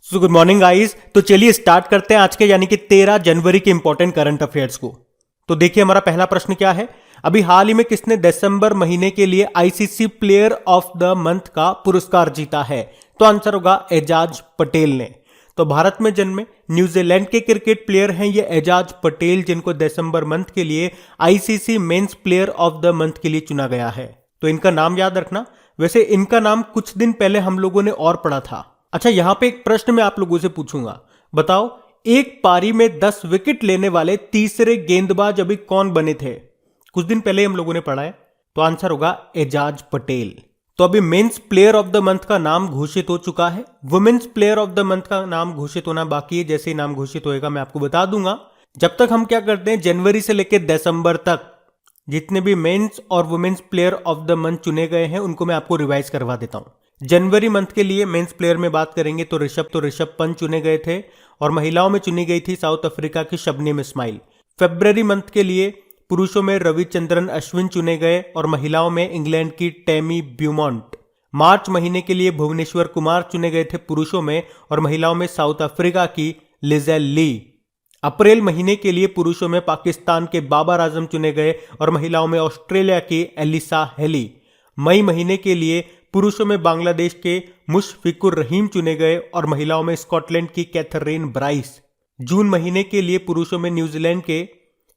Good morning guys. तो चलिए start करते हैं आज के यानी कि 13 जनवरी के इंपॉर्टेंट करंट अफेयर्स को। तो देखिए हमारा पहला प्रश्न क्या है। अभी हाल ही में किसने दिसंबर महीने के लिए ICC player of the month का पुरस्कार जीता है? तो आंसर होगा एजाज पटेल ने। तो भारत में जन्मे न्यूजीलैंड के क्रिकेट प्लेयर हैं ये एजाज पटेल, जिनको दिसंबर मंथ के लिए ICC men's player of the month के लिए चुना गया है। तो इनका नाम याद रखना। वैसे इनका नाम कुछ दिन पहले हम लोगों ने और पढ़ा था। अच्छा, यहां पे एक प्रश्न मैं आप लोगों से पूछूंगा, बताओ एक पारी में 10 विकेट लेने वाले तीसरे गेंदबाज अभी कौन बने थे? कुछ दिन पहले हम लोगों ने पढ़ा है। तो आंसर होगा एजाज पटेल। तो अभी men's player of the month का नाम घोषित हो चुका है, women's player of the month का नाम घोषित होना बाकी है। जैसे ही नाम घोषित होएगा मैं आपको बता दूंगा। जब तक हम क्या करते हैं, जनवरी से लेकर दिसंबर तक जितने भी मेंस और women's player of the month चुने गए हैं उनको मैं आपको रिवाइज करवा देता हूं। जनवरी मंथ के लिए मेंस प्लेयर में बात करेंगे तो ऋषभ पंत चुने गए थे और महिलाओं में चुनी गई थी साउथ अफ्रीका की शबनम इस्माइल। फरवरी मंथ के लिए पुरुषों में रविचंद्रन अश्विन चुने गए और महिलाओं में इंग्लैंड की टेमी ब्यूमॉन्ट। मार्च महीने के लिए भुवनेश्वर कुमार चुने गए थे पुरुषों में और महिलाओं में साउथ अफ्रीका की लिजेल ली। अप्रैल महीने के लिए पुरुषों में पाकिस्तान के बाबर आजम चुने गए और महिलाओं में ऑस्ट्रेलिया की एलिसा हेली। मई महीने के लिए पुरुषों में बांग्लादेश के मुशफिकुर रहीम चुने गए और महिलाओं में स्कॉटलैंड की कैथरीन ब्राइस। जून महीने के लिए पुरुषों में न्यूजीलैंड के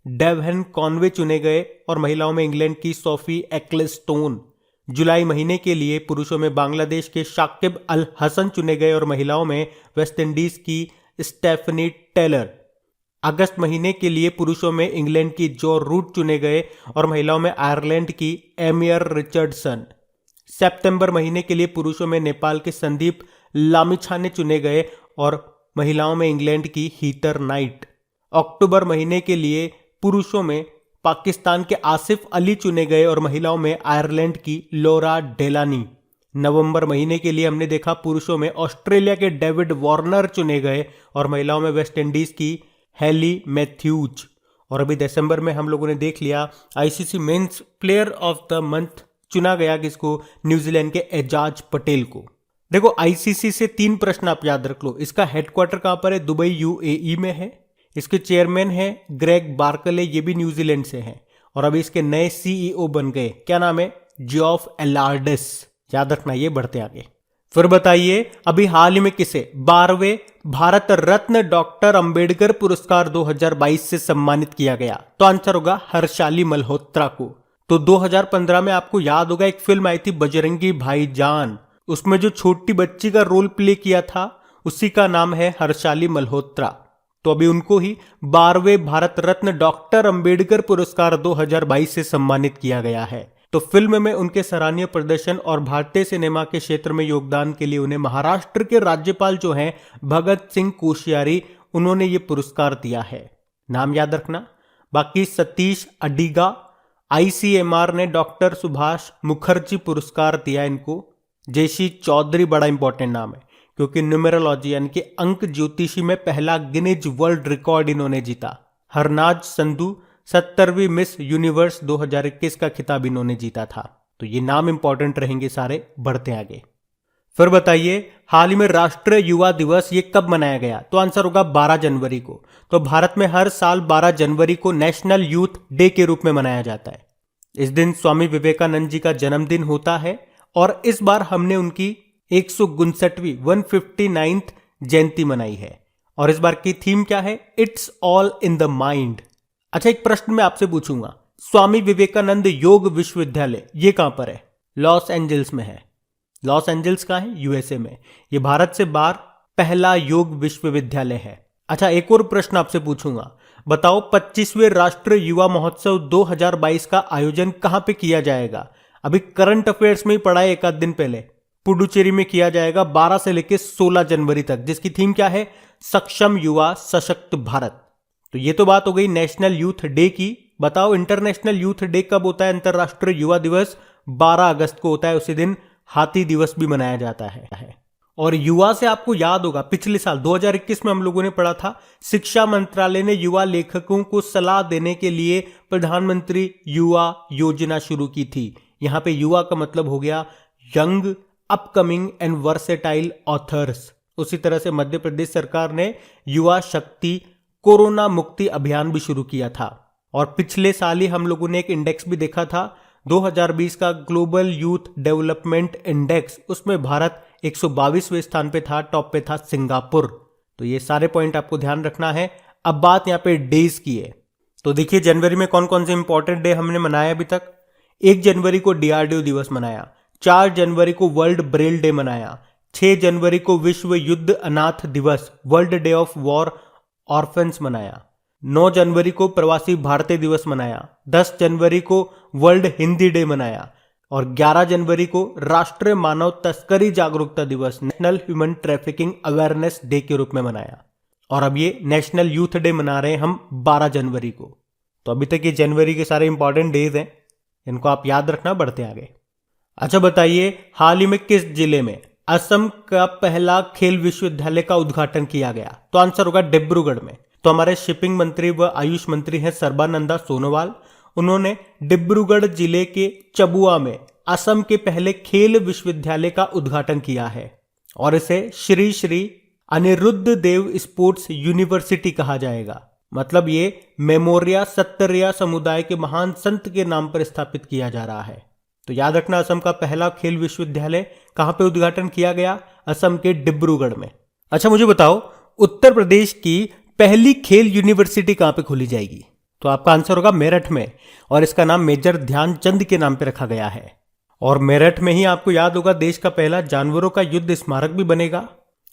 डेवहन कॉनवे चुने गए और महिलाओं में इंग्लैंड की सोफी एक्लेस्टोन। जुलाई महीने के लिए पुरुषों में बांग्लादेश के शाकिब अल हसन चुने गए और महिलाओं में वेस्टइंडीज की स्टेफनी टेलर। अगस्त महीने के लिए पुरुषों में इंग्लैंड की जो रूट चुने गए और महिलाओं में आयरलैंड की एमियर रिचर्डसन। सितंबर महीने के लिए पुरुषों में नेपाल के संदीप लामिछाने चुने गए और महिलाओं में इंग्लैंड की हीथर नाइट। अक्टूबर महीने के लिए पुरुषों में पाकिस्तान के आसिफ अली चुने गए और महिलाओं में आयरलैंड की लोरा डेलानी। नवंबर महीने के लिए हमने देखा पुरुषों में ऑस्ट्रेलिया के डेविड वार्नर चुने गए और महिलाओं में वेस्टइंडीज की हेली मैथ्यूज। और अभी दिसंबर में हम लोगों ने देख लिया ICC men's player of the month चुना गया किसको? न्यूजीलैंड के एजाज पटेल को। देखो आईसीसी से 3 प्रश्न आप याद रख लो। इसका हेडक्वार्टर कहां पर है? दुबई यूएई में है। इसके चेयरमैन है ग्रेग बार्कले, ये भी न्यूजीलैंड से हैं और अभी इसके नए सीईओ बन गए। क्या नाम है? जियोफ एलार्डिस। याद रखना, ये बढ़ते आगे। फिर बताइए अभी हाल ही में किसे 12वें भारत रत्न डॉक्टर अंबेडकर पुरस्कार 2022 से सम्मानित किया गया? तो आंसर होगा हर्षाली मल्होत्रा को। तो 2015 में आपको याद होगा एक फिल्म आई थी बजरंगी भाईजान, उसमें जो छोटी बच्ची का रोल प्ले किया था उसी का नाम है हर्षाली मल्होत्रा। तो अभी उनको ही 12वें भारत रत्न डॉक्टर अंबेडकर पुरस्कार 2022 से सम्मानित किया गया है। तो फिल्म में उनके सराहनीय प्रदर्शन और भारतीय सिनेमा के क्षेत्र में योगदान के लिए उन्हें महाराष्ट्र के राज्यपाल जो हैं भगत सिंह कोश्यारी, उन्होंने ये पुरस्कार दिया है। नाम याद रखना। बाकी सतीश अडिगा, आईसीएमआर ने डॉक्टर सुभाष मुखर्जी पुरस्कार दिया इनको। जेसी चौधरी बड़ा इंपॉर्टेंट नाम है क्योंकि न्यूमेरोलॉजी यानी कि अंक ज्योतिषी में पहला गिनीज वर्ल्ड रिकॉर्ड इन्होंने जीता। हरनाज संधू 70वीं मिस यूनिवर्स 2021 का खिताब इन्होंने जीता था। तो ये नाम इंपॉर्टेंट रहेंगे सारे। बढ़ते आगे। फिर बताइए हाल ही में राष्ट्रीय युवा दिवस ये कब मनाया गया? तो आंसर होगा 12 जनवरी को। तो भारत में हर साल 12 जनवरी को नेशनल यूथ डे के रूप में मनाया जाता है। इस दिन स्वामी विवेकानंद जी का जन्मदिन होता है और इस बार हमने उनकी 159वीं 159th जयंती मनाई है। और इस बार की थीम क्या है? It's all in the mind. अच्छा, एक प्रश्न मैं आपसे पूछूंगा, स्वामी विवेकानंद योग विश्वविद्यालय ये कहां पर है? लॉस एंजल्स में है। लॉस एंजल्स कहां है? यूएसए में। ये भारत से बाहर पहला योग विश्वविद्यालय है। अच्छा, एक और प्रश्न आपसे पूछूंगा, बताओ 25वें राष्ट्रीय युवा महोत्सव 2022 का आयोजन कहां पे किया जाएगा? अभी करंट अफेयर्स में ही पढ़ा है एक आध दिन पहले। पुडुचेरी में किया जाएगा 12 से लेकर 16 जनवरी तक, जिसकी थीम क्या है? सक्षम युवा सशक्त भारत। तो ये तो बात हो गई नेशनल यूथ डे की। बताओ इंटरनेशनल यूथ डे कब होता है? अंतरराष्ट्रीय युवा दिवस 12 अगस्त को होता है। उसी दिन हाथी दिवस भी मनाया जाता है। और युवा से आपको याद होगा पिछले साल 2021 में हम लोगों ने पढ़ा था शिक्षा मंत्रालय ने युवा लेखकों को सलाह देने के लिए प्रधानमंत्री युवा योजना शुरू की थी। यहां पे युवा का मतलब हो गया young upcoming and versatile authors. उसी तरह से मध्य प्रदेश सरकार ने युवा शक्ति कोरोना मुक्ति अभियान भी शुरू किया था। और पिछले साल ही हम लोगों ने एक इंडेक्स भी देखा था 2020 का ग्लोबल यूथ डेवलपमेंट इंडेक्स, उसमें भारत 122वें स्थान पे था, टॉप पे था सिंगापुर। तो ये सारे पॉइंट आपको ध्यान रखना है। अब बात यहाँ पे डेज की है, तो देखिए जनवरी में कौन कौन से इंपॉर्टेंट डे हमने मनाया अभी तक। 1 जनवरी को डीआरडीओ दिवस मनाया, 4 जनवरी को वर्ल्ड ब्रेल डे मनाया, 6 जनवरी को विश्व युद्ध अनाथ दिवस world day of war orphans मनाया, 9 जनवरी को प्रवासी भारतीय दिवस मनाया, 10 जनवरी को वर्ल्ड हिंदी डे मनाया और 11 जनवरी को राष्ट्रीय मानव तस्करी जागरूकता दिवस national human trafficking awareness day के रूप में मनाया। और अब ये नेशनल यूथ डे मना रहे हैं हम 12 जनवरी को। तो अभी तक ये जनवरी के सारे इंपॉर्टेंट डेज हैं, इनको आप याद रखना, बढ़ते आगे। अच्छा बताइए, हाल ही में किस जिले में असम का पहला खेल विश्वविद्यालय का उद्घाटन किया गया? तो आंसर होगा डिब्रूगढ़ में। तो हमारे शिपिंग मंत्री व आयुष मंत्री हैं सर्बानंदा सोनोवाल, उन्होंने डिब्रूगढ़ जिले के चबुआ में असम के पहले खेल विश्वविद्यालय का उद्घाटन किया है और इसे श्री श्री अनिरुद्ध देव स्पोर्ट्स यूनिवर्सिटी कहा जाएगा। मतलब ये मेमोरिया सत्तरिया समुदाय के महान संत के नाम पर स्थापित किया जा रहा है। तो याद रखना, असम का पहला खेल विश्वविद्यालय कहां पे उद्घाटन किया गया? असम के डिब्रूगढ़ में। अच्छा मुझे बताओ, उत्तर प्रदेश की पहली खेल यूनिवर्सिटी कहां पे खोली जाएगी? तो आपका आंसर होगा मेरठ में, और इसका नाम मेजर ध्यानचंद के नाम पे रखा गया है। और मेरठ में ही आपको याद होगा देश का पहला जानवरों का युद्ध स्मारक भी बनेगा।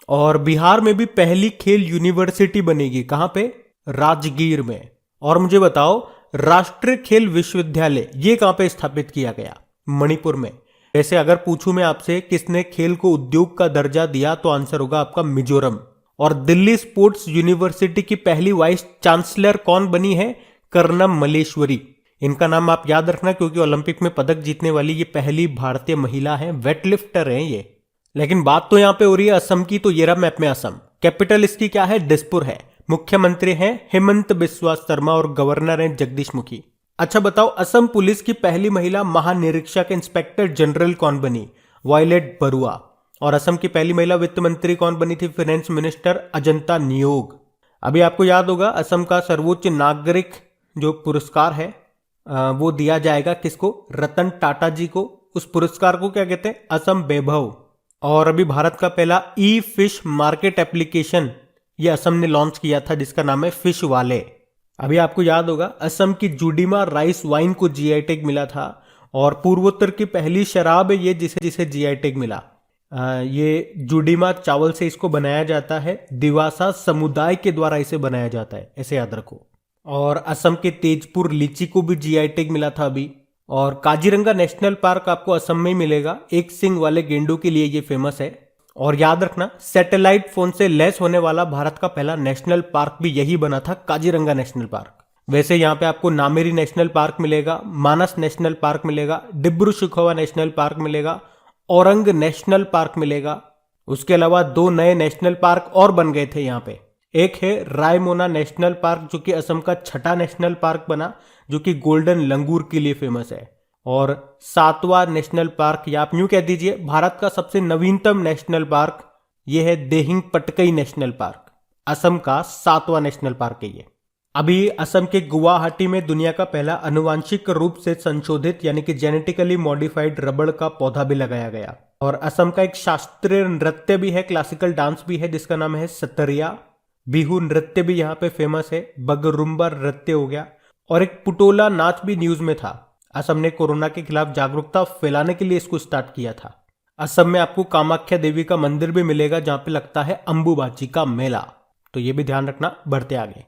और बिहार में भी पहली खेल यूनिवर्सिटी बनेगी, कहां पे? राजगीर में। और मुझे बताओ, राष्ट्रीय खेल विश्वविद्यालय ये कहां पे स्थापित किया गया? मणिपुर में। वैसे अगर पूछूं मैं आपसे किसने खेल को उद्योग का दर्जा दिया, तो आंसर होगा आपका मिजोरम। और दिल्ली स्पोर्ट्स यूनिवर्सिटी की पहली वाइस चांसलर कौन बनी है? कर्णम मल्लेश्वरी। इनका नाम आप याद रखना क्योंकि ओलंपिक में पदक जीतने वाली ये पहली भारतीय महिला है, वेटलिफ्टर हैं ये। लेकिन बात तो यहां पे हो रही है असम की, तो ये रहा मैप में असम। कैपिटल इसकी क्या है? दिसपुर है। मुख्यमंत्री हैं हेमंत बिस्वा शर्मा और गवर्नर हैं जगदीश मुखी। अच्छा बताओ, असम पुलिस की पहली महिला महानिरीक्षक इंस्पेक्टर जनरल कौन बनी? वायलेट बरुआ। और असम की पहली महिला वित्त मंत्री कौन बनी थी? फाइनेंस मिनिस्टर अजंता नियोग। अभी आपको याद होगा असम का सर्वोच्च नागरिक जो पुरस्कार है वो दिया जाएगा किसको? रतन टाटा जी को। उस पुरस्कार को क्या कहते हैं? असम वैभव। और अभी भारत का पहला ई फिश मार्केट एप्लीकेशन ये असम ने लॉन्च किया था, जिसका नाम है फिश वाले। अभी आपको याद होगा असम की जुडीमा राइस वाइन को जीआई टैग मिला था, और पूर्वोत्तर की पहली शराब है ये जिसे जीआई टैग मिला। ये जुडीमा चावल से इसको बनाया जाता है, दिवासा समुदाय के द्वारा इसे बनाया जाता है, ऐसे याद रखो। और असम के तेजपुर लीची को भी जीआई टैग मिला था अभी। और काजीरंगा नेशनल पार्क आपको असम में ही मिलेगा, एक सिंग वाले गेंडों के लिए ये फेमस है। और याद रखना, सैटेलाइट फोन से लैस होने वाला भारत का पहला नेशनल पार्क भी यही बना था, काजीरंगा नेशनल पार्क। वैसे यहाँ पे आपको नामेरी नेशनल पार्क मिलेगा, मानस नेशनल पार्क मिलेगा, डिब्रू सुखोवा नेशनल पार्क मिलेगा, औरंग नेशनल पार्क मिलेगा। उसके अलावा 2 नए नेशनल पार्क और बन गए थे यहाँ पे। एक है रायमोना नेशनल पार्क जो कि असम का 6ठा नेशनल पार्क बना, जो कि गोल्डन लंगूर के लिए फेमस है। और 7वां नेशनल पार्क, या आप यूं कह दीजिए भारत का सबसे नवीनतम नेशनल पार्क, यह है देहिंग पटकई नेशनल पार्क। असम का 7वां नेशनल पार्क है ये। अभी असम के गुवाहाटी में दुनिया का पहला अनुवांशिक रूप से संशोधित यानी कि जेनेटिकली मॉडिफाइड रबड़ का पौधा भी लगाया गया। और असम का एक शास्त्रीय नृत्य भी है, क्लासिकल डांस भी है, जिसका नाम है सतरिया। बिहू नृत्य भी यहाँ पे फेमस है, बगरुम्बा नृत्य हो गया। और एक पुटोला नाच भी न्यूज में था। असम ने कोरोना के खिलाफ जागरूकता फैलाने के लिए इसको स्टार्ट किया था। असम में आपको कामाख्या देवी का मंदिर भी मिलेगा जहां पे लगता है अंबुबाची का मेला, तो ये भी ध्यान रखना। बढ़ते आगे,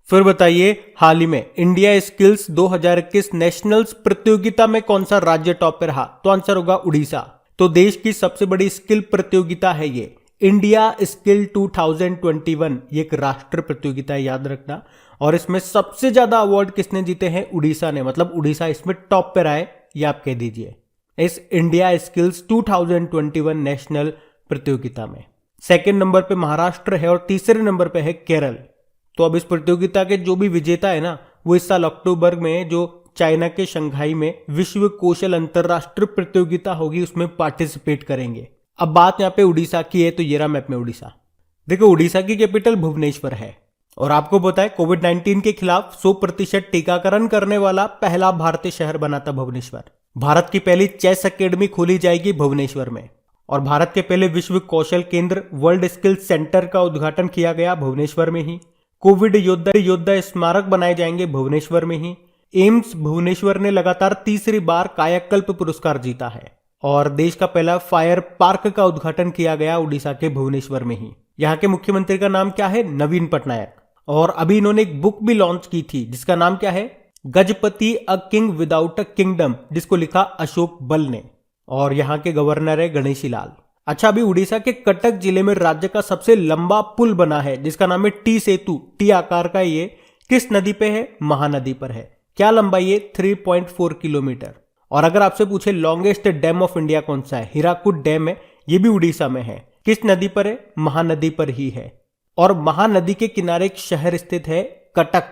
फिर बताइए, हाल ही में इंडिया स्किल्स 2021 नेशनल्स प्रतियोगिता में कौन सा राज्य टॉप पे रहा? तो आंसर होगा उड़ीसा। तो देश की सबसे बड़ी स्किल प्रतियोगिता है ये इंडिया स्किल 2021, ये एक राष्ट्रीय प्रतियोगिता है, याद रखना। और इसमें सबसे ज्यादा अवार्ड किसने जीते हैं? उड़ीसा ने, मतलब उड़ीसा इसमें टॉप पे रहा है, ये आप कह दीजिए इस इंडिया स्किल्स 2021 नेशनल प्रतियोगिता में। सेकंड नंबर पे महाराष्ट्र है और तीसरे नंबर पे है केरल। तो अब इस प्रतियोगिता के जो भी विजेता है ना, वो इस साल अक्टूबर में जो चाइना के शंघाई में विश्व कौशल अंतरराष्ट्रीय प्रतियोगिता होगी उसमें पार्टिसिपेट करेंगे। अब बात यहाँ पे उड़ीसा की है, तो ये रहा मैप में उड़ीसा। देखो उड़ीसा की कैपिटल भुवनेश्वर है और आपको पता है कोविड-19 के खिलाफ 100% टीकाकरण करने वाला पहला भारतीय शहर बना था भुवनेश्वर। भारत की पहली चेस अकेडमी खोली जाएगी भुवनेश्वर में और भारत के पहले विश्व कौशल केंद्र वर्ल्ड स्किल सेंटर का उद्घाटन किया गया भुवनेश्वर में ही। कोविड योद्धा स्मारक बनाए जाएंगे भुवनेश्वर में ही। एम्स भुवनेश्वर ने लगातार तीसरी बार कायाकल्प पुरस्कार जीता है और देश का पहला फायर पार्क का उद्घाटन किया गया उड़ीसा के भुवनेश्वर में ही। यहाँ के मुख्यमंत्री का नाम क्या है? नवीन पटनायक। और अभी इन्होंने एक बुक भी लॉन्च की थी जिसका नाम क्या है? Gajapati a king without a kingdom, जिसको लिखा अशोक बल ने। और यहाँ के गवर्नर है गणेशी लाल। अच्छा, अभी उड़ीसा के कटक जिले में राज्य का सबसे लंबा पुल बना है जिसका नाम है टी सेतु। टी आकार का ये किस नदी पे है? महानदी पर है। क्या लंबाई है? 3.4 किलोमीटर। और अगर आपसे पूछे लॉन्गेस्ट डैम ऑफ इंडिया कौन सा है? हीराकुद डैम है, ये भी उड़ीसा में है। किस नदी पर है? महानदी पर ही है। और महानदी के किनारे एक शहर स्थित है कटक।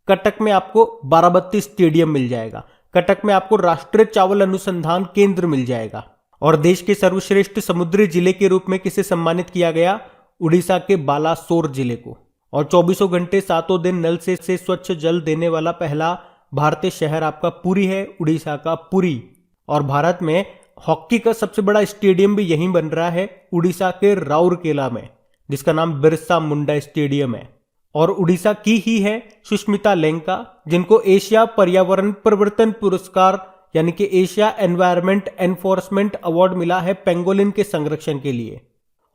कटक में आपको बाराबत्ती स्टेडियम मिल जाएगा। कटक में आपको राष्ट्रीय चावल अनुसंधान केंद्र मिल जाएगा। और देश के सर्वश्रेष्ठ समुद्री जिले के रूप में किसे सम्मानित किया गया? उड़ीसा के बालासोर जिले को। और 24 घंटे 7 दिन नल से स्वच्छ जल देने वाला पहला भारतीय शहर आपका पुरी है, उड़ीसा का पुरी। और भारत में हॉकी का सबसे बड़ा स्टेडियम भी यहीं बन रहा है उड़ीसा के राउरकेला में, जिसका नाम बिरसा मुंडा स्टेडियम है। और उड़ीसा की ही है सुष्मिता लेंका, जिनको एशिया पर्यावरण परिवर्तन पुरस्कार यानी कि एशिया एनवायरमेंट एनफोर्समेंट अवार्ड मिला है पेंगोलिन के संरक्षण के लिए।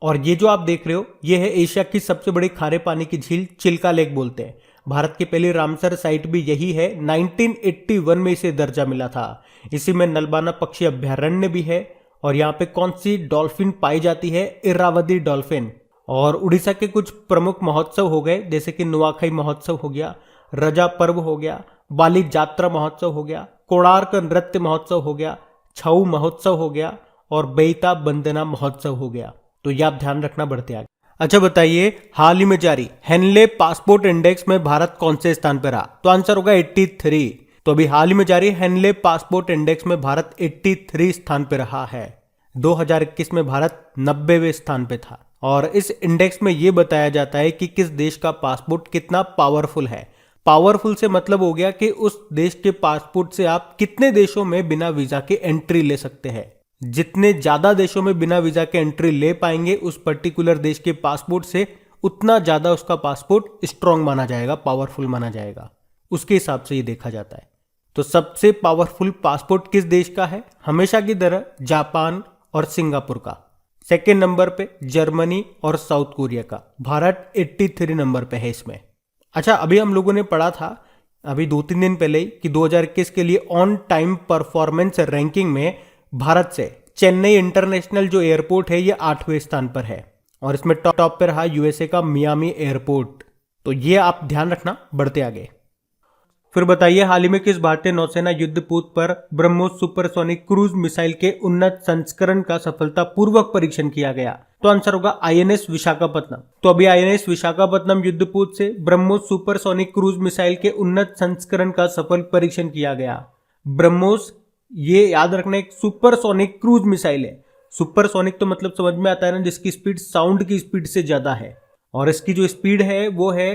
और ये जो आप देख रहे हो ये है एशिया की सबसे बड़ी खारे पानी की झील, चिल्का लेक बोलते हैं। भारत की पहली रामसर साइट भी यही है। 1981 में इसे दर्जा मिला था। इसी में नलबाना पक्षी अभ्यारण्य भी है। और यहाँ पे कौन सी डॉल्फिन पाई जाती है? इरावदी डॉल्फिन। और उड़ीसा के कुछ प्रमुख महोत्सव हो गए जैसे कि नुआखाई महोत्सव हो गया, रजा पर्व हो गया, बाली जात्रा महोत्सव हो गया, कोणार्क नृत्य महोत्सव हो गया, छऊ महोत्सव हो गया और बेइता बंदना महोत्सव हो गया। तो ये आप ध्यान रखना बढ़ते आगे। अच्छा बताइए, हाल ही में जारी हेनले पासपोर्ट इंडेक्स में भारत कौन से स्थान पर रहा? तो आंसर होगा 83। तो अभी हाल ही में जारी हेनले पासपोर्ट इंडेक्स में भारत 83 स्थान पर रहा है। 2021 में भारत 90वें स्थान पे था। और इस इंडेक्स में यह बताया जाता है कि किस देश का पासपोर्ट कितना पावरफुल है। पावरफुल से मतलब हो गया कि उस देश के पासपोर्ट से आप कितने देशों में बिना वीजा के एंट्री ले सकते हैं। जितने ज्यादा देशों में बिना वीजा के एंट्री ले पाएंगे उस पर्टिकुलर देश के पासपोर्ट से, उतना ज्यादा उसका पासपोर्ट स्ट्रांग माना जाएगा, पावरफुल माना जाएगा। उसके हिसाब से ये देखा जाता है। तो सबसे पावरफुल पासपोर्ट किस देश का है? हमेशा की तरह जापान और सिंगापुर का। सेकेंड नंबर पे जर्मनी और साउथ कोरिया का। भारत 83 नंबर पे है इसमें। अच्छा, अभी हम लोगों ने पढ़ा था अभी 2-3 दिन पहले ही कि 2021 के लिए ऑन टाइम परफॉर्मेंस रैंकिंग में भारत से चेन्नई इंटरनेशनल जो एयरपोर्ट है ये 8वें स्थान पर है। और इसमें टॉप पे रहा यूएसए का मियामी एयरपोर्ट। तो ये आप ध्यान रखना बढ़ते आगे। फिर बताइए, हाल ही में किस भारतीय नौसेना युद्धपोत पर ब्रह्मोस सुपरसोनिक क्रूज मिसाइल के उन्नत संस्करण का सफलतापूर्वक परीक्षण किया गया? तो आंसर होगा आईएनएस विशाखापत्तनम। तो अभी आईएनएस विशाखापत्तनम युद्धपोत से ब्रह्मोस सुपरसोनिक क्रूज मिसाइल के उन्नत संस्करण का सफल परीक्षण किया गया। ब्रह्मोस, ये याद रखना, एक सुपरसोनिक क्रूज मिसाइल है। सुपरसोनिक तो मतलब समझ में आता है ना, जिसकी स्पीड साउंड की स्पीड से ज्यादा है। और इसकी जो स्पीड है वो है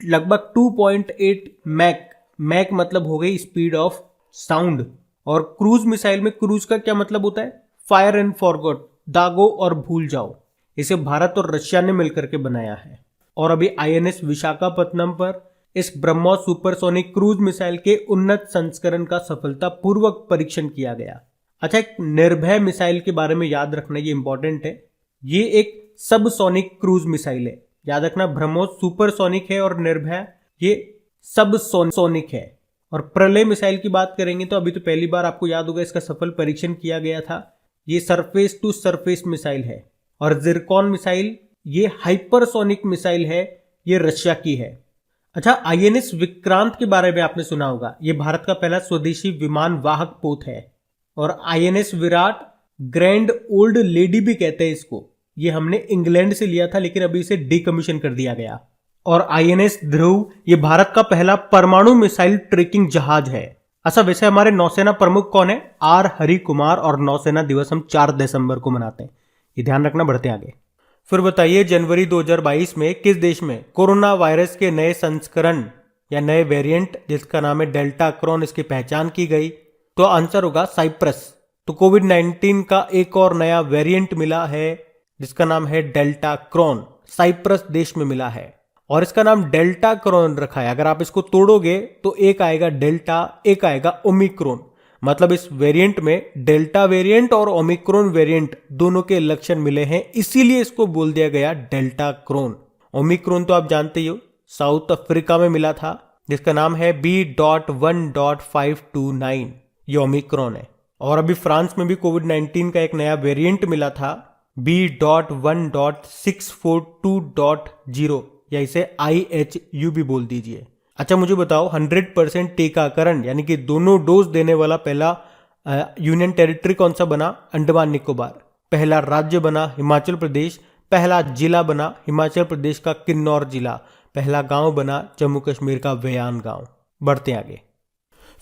लगभग 2.8 मैक। मैक मतलब हो गई स्पीड ऑफ साउंड। और क्रूज मिसाइल में क्रूज का क्या मतलब होता है? फायर एंड फॉरगॉट, दागो और भूल जाओ। इसे भारत और रशिया ने मिलकर के बनाया है। और अभी आईएनएस विशाखापत्तनम पर इस ब्रह्मोस सुपरसोनिक क्रूज मिसाइल के उन्नत संस्करण का सफलतापूर्वक परीक्षण किया गया। अच्छा, एक निर्भय मिसाइल के बारे में याद रखना, ये इंपॉर्टेंट है। ये एक सबसोनिक क्रूज मिसाइल है। याद रखना, ब्रह्मोस सुपरसोनिक है और निर्भय ये सब सोनिक है। और प्रलय मिसाइल की बात करेंगे तो अभी तो पहली बार आपको याद होगा इसका सफल परीक्षण किया गया था। ये सरफेस टू सरफेस मिसाइल है। और जिरकॉन मिसाइल ये हाइपरसोनिक मिसाइल है, ये रशिया की है। अच्छा, आईएनएस विक्रांत के बारे में आपने सुना होगा। ये भारत का पहला स्वदेशी विमान वाहक पोत है। और INS Virat, grand old lady भी कहते हैं इसको। ये हमने इंग्लैंड से लिया था लेकिन अभी इसे डीकमीशन कर दिया गया। और आईएनएस ध्रुव, ये भारत का पहला परमाणु मिसाइल ट्रैकिंग जहाज है। अच्छा, वैसे हमारे नौसेना प्रमुख कौन है? आर हरि कुमार। और नौसेना दिवस हम 4 दिसंबर को मनाते हैं। ये ध्यान रखना, बढ़ते आगे। फिर बताइए जनवरी 2022 में किस देश में कोरोना वायरस के नए संस्करण या नए वेरिएंट जिसका नाम है डेल्टा क्रॉन, इसकी पहचान की गई? तो आंसर होगा साइप्रस। तो कोविड-19 का एक और नया वेरिएंट मिला है जिसका नाम है डेल्टा क्रॉन, साइप्रस देश में मिला है और इसका नाम डेल्टा क्रॉन रखा है। अगर आप इसको तोड़ोगे तो एक आएगा डेल्टा, एक आएगा ओमिक्रॉन। मतलब इस वेरिएंट में डेल्टा वेरिएंट और ओमिक्रॉन वेरिएंट दोनों के लक्षण मिले हैं, इसीलिए इसको बोल दिया गया डेल्टा क्रॉन। ओमिक्रॉन तो आप जानते ही हो, साउथ अफ्रीका में मिला था जिसका नाम है B.1.529, ये ओमिक्रॉन है। और अभी फ्रांस में भी कोविड-19 का एक नया वेरिएंट मिला था B.1.642.0 या इसे IHU भी बोल दीजिए। अच्छा मुझे बताओ 100% टीकाकरण यानी कि दोनों डोज देने वाला पहला यूनियन टेरिटरी कौन सा बना? अंडमान निकोबार। पहला राज्य बना हिमाचल प्रदेश। पहला जिला बना हिमाचल प्रदेश का किन्नौर जिला। पहला गांव बना जम्मू कश्मीर का वेयान गांव। बढ़ते आगे।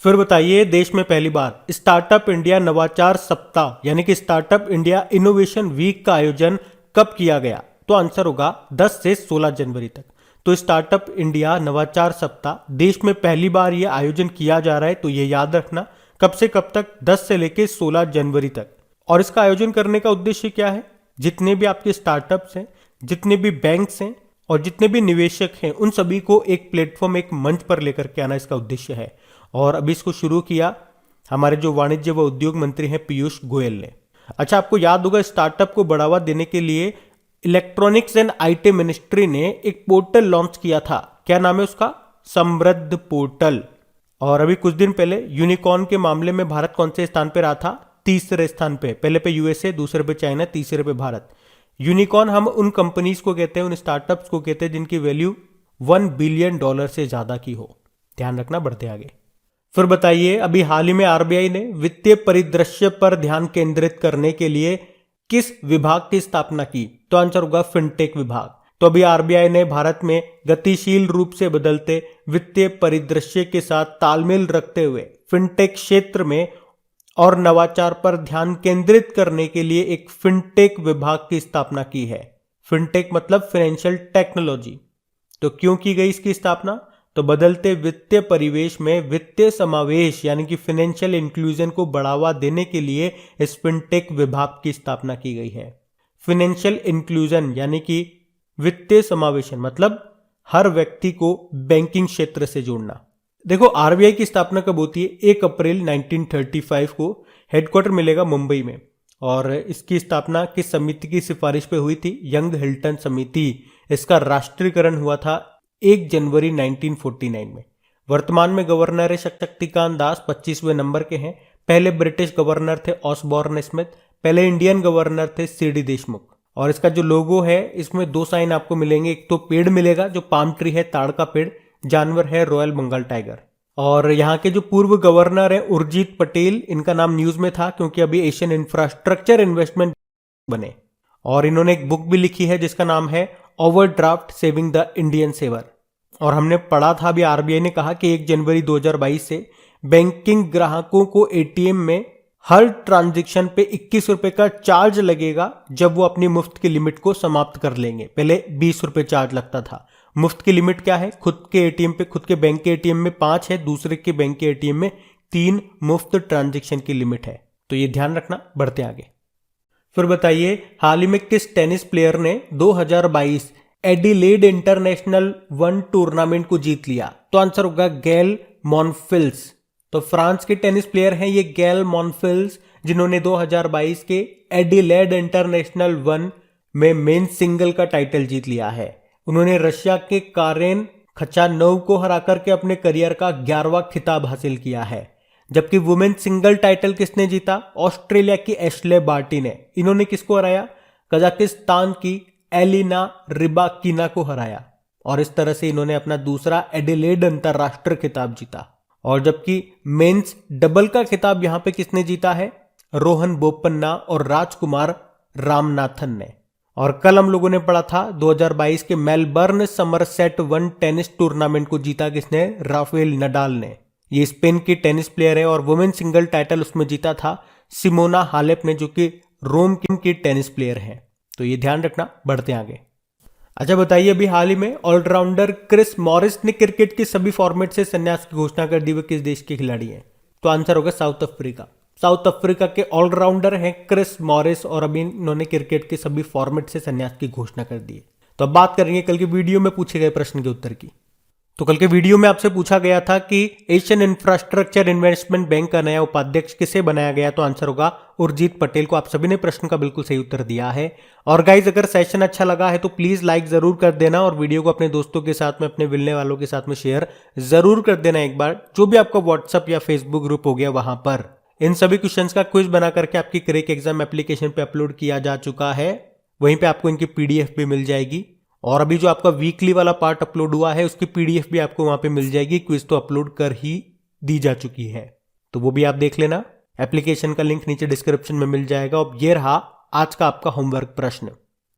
फिर बताइए देश में पहली बार स्टार्टअप इंडिया नवाचार सप्ताह यानी कि स्टार्टअप इंडिया इनोवेशन वीक का आयोजन कब किया गया? तो आंसर होगा 10 से 16 जनवरी तक। तो स्टार्टअप इंडिया नवाचार सप्ताह देश में पहली बार यह आयोजन किया जा रहा है, तो ये याद रखना कब से कब तक? 10 से लेकर 16 जनवरी तक। और इसका आयोजन करने का उद्देश्य क्या है? जितने भी आपके स्टार्टअप्स हैं, जितने भी बैंक्स हैं और जितने भी निवेशक हैं, उन सभी को एक प्लेटफॉर्म, एक मंच पर लेकर के आना इसका उद्देश्य है। और अभी इसको शुरू किया हमारे जो वाणिज्य व उद्योग मंत्री हैं पीयूष गोयल ने। अच्छा आपको याद होगा स्टार्टअप को बढ़ावा देने के लिए इलेक्ट्रॉनिक्स एंड आईटी मिनिस्ट्री ने एक पोर्टल लॉन्च किया था। क्या नाम है उसका? समृद्ध पोर्टल। और अभी कुछ दिन पहले यूनिकॉर्न के मामले में भारत कौन से स्थान पे रहा था? तीसरे स्थान पे। पहले पे यूएसए, दूसरे पे चाइना, तीसरे पे भारत। यूनिकॉर्न हम उन कंपनीज को कहते हैं, उन स्टार्टअप्स को कहते हैं जिनकी वैल्यू $1 बिलियन से ज्यादा की हो। ध्यान रखना, बढ़ते आगे। फिर बताइए अभी हाल ही में आरबीआई ने वित्तीय परिदृश्य पर ध्यान केंद्रित करने के लिए किस विभाग की स्थापना की? तो आंसर होगा फिनटेक विभाग। तो अभी आरबीआई ने भारत में गतिशील रूप से बदलते वित्तीय परिदृश्य के साथ तालमेल रखते हुए फिनटेक क्षेत्र में और नवाचार पर ध्यान केंद्रित करने के लिए एक फिनटेक विभाग की स्थापना की है। फिनटेक मतलब फाइनेंशियल टेक्नोलॉजी। तो क्यों की गई इसकी स्थापना? तो बदलते वित्तीय परिवेश में वित्तीय समावेश यानी कि फाइनेंशियल इंक्लूजन को बढ़ावा देने के लिए इस फिनटेक विभाग की स्थापना की गई है। फाइनेंशियल इंक्लूजन यानी कि वित्तीय समावेशन मतलब हर व्यक्ति को बैंकिंग क्षेत्र से जोड़ना। देखो आरबीआई की स्थापना कब होती है? 1 अप्रैल 1935 को। हेडक्वार्टर मिलेगा मुंबई में। और इसकी स्थापना किस समिति की सिफारिश पे हुई थी? यंग हिल्टन समिति। इसका राष्ट्रीयकरण हुआ था 1 जनवरी 1949 में। वर्तमान में गवर्नर है शक्तिकांत दास, 25वें नंबर के हैं। पहले ब्रिटिश गवर्नर थे ऑसबॉर्न स्मिथ। पहले इंडियन गवर्नर थे सीडी देशमुख। और इसका जो लोगो है इसमें 2 साइन आपको मिलेंगे। एक तो पेड़ मिलेगा जो पाम ट्री है, ताड़ का पेड़। जानवर है रॉयल बंगाल टाइगर। और यहाँ के जो पूर्व गवर्नर है उर्जित पटेल, इनका नाम न्यूज में था क्योंकि अभी एशियन इंफ्रास्ट्रक्चर इन्वेस्टमेंट बने। और इन्होंने एक बुक भी लिखी है जिसका नाम है overdraft saving the Indian saver. और हमने पढ़ा था अभी आरबीआई ने कहा कि 1 जनवरी 2022 से बैंकिंग ग्राहकों को एटीएम में हर ट्रांजैक्शन पे 21 रुपए का चार्ज लगेगा जब वो अपनी मुफ्त की लिमिट को समाप्त कर लेंगे। पहले 20 रुपए चार्ज लगता था। मुफ्त की लिमिट क्या है? खुद के एटीएम पे, खुद के बैंक के एटीएम में 5 है, दूसरे के बैंक के एटीएम में 3 मुफ्त ट्रांजैक्शन की लिमिट है। तो ये ध्यान रखना, बढ़ते आगे। फिर बताइए हाल ही में किस टेनिस प्लेयर ने 2022 एडिलेड इंटरनेशनल 1 टूर्नामेंट को जीत लिया? तो आंसर होगा गैल मॉनफिल्स। तो फ्रांस के टेनिस प्लेयर हैं ये गैल मॉनफिल्स, जिन्होंने 2022 के एडिलेड इंटरनेशनल 1 में मेन सिंगल का टाइटल जीत लिया है। उन्होंने रशिया के कारेन खचानोव को हराकर के अपने करियर का 11वां खिताब हासिल किया है। जबकि वुमेन सिंगल टाइटल किसने जीता? ऑस्ट्रेलिया की एशले बार्टी ने। इन्होंने किसको हराया? कजाकिस्तान की एलिना रिबाकिना को हराया। और इस तरह से इन्होंने अपना दूसरा एडिलेड अंतरराष्ट्रीय खिताब जीता। और जबकि मेंस डबल का खिताब यहां पे किसने जीता है? रोहन बोपन्ना और राजकुमार रामनाथन ने। और कल हम लोगों ने पढ़ा था 2022 के मेलबर्न समरसेट 1 टेनिस टूर्नामेंट को जीता किसने? राफेल नडाल ने। ये स्पेन की टेनिस प्लेयर है और वुमेन सिंगल टाइटल उसमें जीता था सिमोना हालेप ने, जो कि रोम की टेनिस प्लेयर हैं। तो ये ध्यान रखना, बढ़ते आगे। अच्छा बताइए, अभी हाल ही में ऑलराउंडर क्रिस मॉरिस ने क्रिकेट के सभी फॉर्मेट से संन्यास की घोषणा कर दी। हुए किस देश के खिलाड़ी हैं? तो आंसर होगा साउथ अफ्रीका। साउथ अफ्रीका के ऑलराउंडर हैं क्रिस मॉरिस और अभी इन्होंने क्रिकेट के सभी फॉर्मेट से संन्यास की घोषणा कर दी है। तो अब बात करेंगे कल की वीडियो में पूछे गए प्रश्न के उत्तर की। तो कल के वीडियो में आपसे पूछा गया था कि एशियन इंफ्रास्ट्रक्चर इन्वेस्टमेंट बैंक का नया उपाध्यक्ष किसे बनाया गया? तो आंसर होगा उर्जित पटेल को। आप सभी ने प्रश्न का बिल्कुल सही उत्तर दिया है। और गाइज, अगर सेशन अच्छा लगा है तो प्लीज लाइक जरूर कर देना और वीडियो को अपने दोस्तों के साथ में, अपने मिलने वालों के साथ में शेयर जरूर कर देना एक बार, जो भी आपका व्हाट्सएप या फेसबुक ग्रुप हो गया वहां पर। इन सभी क्वेश्चंस का क्विज बना करके आपकी क्रैक एग्जाम एप्लीकेशन पे अपलोड किया जा चुका है। वहीं पे आपको इनकी पीडीएफ भी मिल जाएगी और अभी जो आपका वीकली वाला पार्ट अपलोड हुआ है उसकी पीडीएफ भी आपको वहां पे मिल जाएगी। क्विज तो अपलोड कर ही दी जा चुकी है, तो वो भी आप देख लेना। एप्लीकेशन का लिंक नीचे डिस्क्रिप्शन में मिल जाएगा। अब ये रहा आज का आपका होमवर्क प्रश्न।